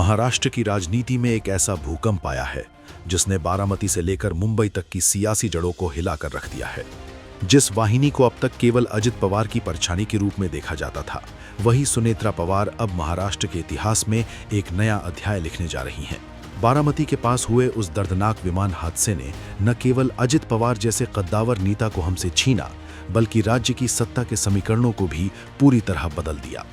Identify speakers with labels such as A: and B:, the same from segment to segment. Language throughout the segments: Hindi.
A: महाराष्ट्र की राजनीति में एक ऐसा भूकंप आया है जिसने बारामती से लेकर मुंबई तक की सियासी जड़ों को हिलाकर रख दिया है। जिस वाहिनी को अब तक केवल अजित पवार की परछाई के रूप में देखा जाता था, वही सुनेत्रा पवार अब महाराष्ट्र के इतिहास में एक नया अध्याय लिखने जा रही हैं। बारामती के पास हुए उस दर्दनाक विमान हादसे ने न केवल अजित पवार जैसे कद्दावर नेता को हमसे छीना, बल्कि राज्य की सत्ता के समीकरणों को भी पूरी तरह बदल दिया।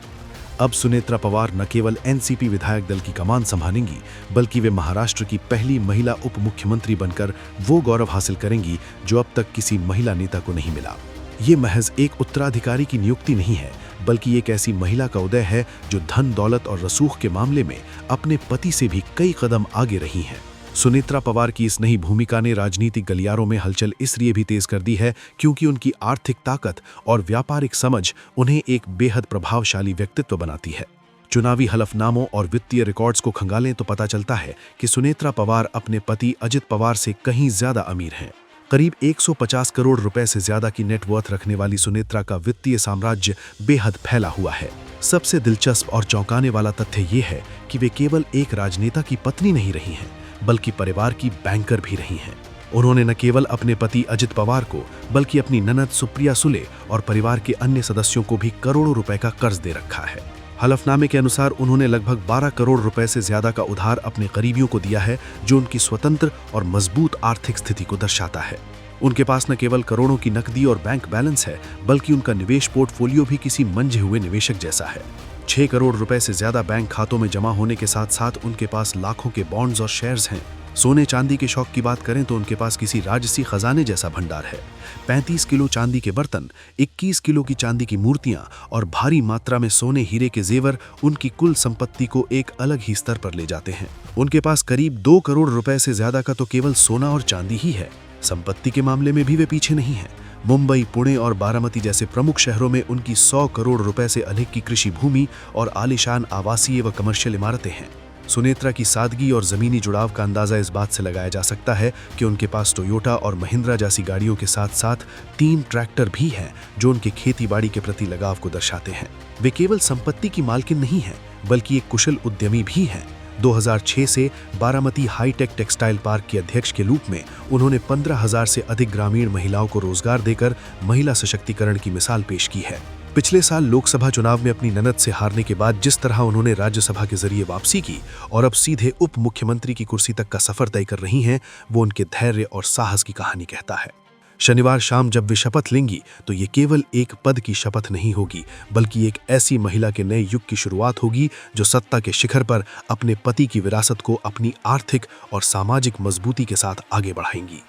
A: अब सुनेत्रा पवार न केवल एनसीपी विधायक दल की कमान संभालेंगी, बल्कि वे महाराष्ट्र की पहली महिला उप मुख्यमंत्री बनकर वो गौरव हासिल करेंगी जो अब तक किसी महिला नेता को नहीं मिला। ये महज एक उत्तराधिकारी की नियुक्ति नहीं है, बल्कि एक ऐसी महिला का उदय है जो धन दौलत और रसूख के मामले में अपने पति से भी कई कदम आगे रही हैं। सुनेत्रा पवार की इस नई भूमिका ने राजनीतिक गलियारों में हलचल इसलिए भी तेज कर दी है क्योंकि उनकी आर्थिक ताकत और व्यापारिक समझ उन्हें एक बेहद प्रभावशाली व्यक्तित्व बनाती है। चुनावी हलफनामों और वित्तीय रिकॉर्ड्स को खंगालें तो पता चलता है कि सुनेत्रा पवार अपने पति अजित पवार से कहीं ज्यादा अमीर हैं। करीब 150 करोड़ रुपए से ज्यादा की नेटवर्थ रखने वाली सुनेत्रा का वित्तीय साम्राज्य बेहद फैला हुआ है। सबसे दिलचस्प और चौंकाने वाला तथ्य ये है कि वे केवल एक राजनेता की पत्नी नहीं रही हैं, बल्कि परिवार की बैंकर भी रही हैं। उन्होंने न केवल अपने पति अजित पवार को, बल्कि अपनी ननद सुप्रिया सुले और परिवार के अन्य सदस्यों को भी करोड़ों रुपए का कर्ज दे रखा है। हलफनामे के अनुसार उन्होंने लगभग 12 करोड़ रुपए से ज्यादा का उधार अपने करीबियों को दिया है, जो उनकी स्वतंत्र और मजबूत आर्थिक स्थिति को दर्शाता है। उनके पास न केवल करोड़ों की नकदी और बैंक बैलेंस है, बल्कि उनका निवेश पोर्टफोलियो भी किसी मंझे हुए निवेशक जैसा है। 6 करोड़ रुपए से ज्यादा बैंक खातों में जमा होने के साथ साथ उनके पास लाखों के बॉन्ड्स और शेयर्स हैं। सोने चांदी के शौक की बात करें तो उनके पास किसी राजसी खजाने जैसा भंडार है। 35 किलो चांदी के बर्तन, 21 किलो की चांदी की मूर्तियां और भारी मात्रा में सोने हीरे के जेवर उनकी कुल संपत्ति को एक अलग ही स्तर पर ले जाते हैं। उनके पास करीब 2 करोड़ रुपए से ज्यादा का तो केवल सोना और चांदी ही है। संपत्ति के मामले में भी वे पीछे नहीं है। मुंबई, पुणे और बारामती जैसे प्रमुख शहरों में उनकी 100 करोड़ रुपए से अधिक की कृषि भूमि और आलीशान आवासीय व कमर्शियल इमारतें हैं। सुनेत्रा की सादगी और जमीनी जुड़ाव का अंदाजा इस बात से लगाया जा सकता है कि उनके पास टोयोटा और महिंद्रा जैसी गाड़ियों के साथ साथ 3 ट्रैक्टर भी हैं, जो उनके खेतीबाड़ी के प्रति लगाव को दर्शाते हैं। वे केवल संपत्ति की मालकिन नहीं हैं, बल्कि एक कुशल उद्यमी भी हैं। 2006 से बारामती हाईटेक टेक्सटाइल पार्क के अध्यक्ष के रूप में उन्होंने 15,000 से अधिक ग्रामीण महिलाओं को रोजगार देकर महिला सशक्तिकरण की मिसाल पेश की है। पिछले साल लोकसभा चुनाव में अपनी ननद से हारने के बाद जिस तरह उन्होंने राज्यसभा के जरिए वापसी की और अब सीधे उप मुख्यमंत्री की कुर्सी तक का सफर तय कर रही हैं, वो उनके धैर्य और साहस की कहानी कहता है। शनिवार शाम जब वे शपथ लेंगी तो ये केवल एक पद की शपथ नहीं होगी, बल्कि एक ऐसी महिला के नए युग की शुरुआत होगी जो सत्ता के शिखर पर अपने पति की विरासत को अपनी आर्थिक और सामाजिक मजबूती के साथ आगे बढ़ाएंगी।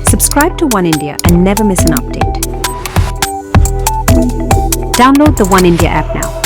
B: Subscribe to One India and never miss an update. Download the One India app now.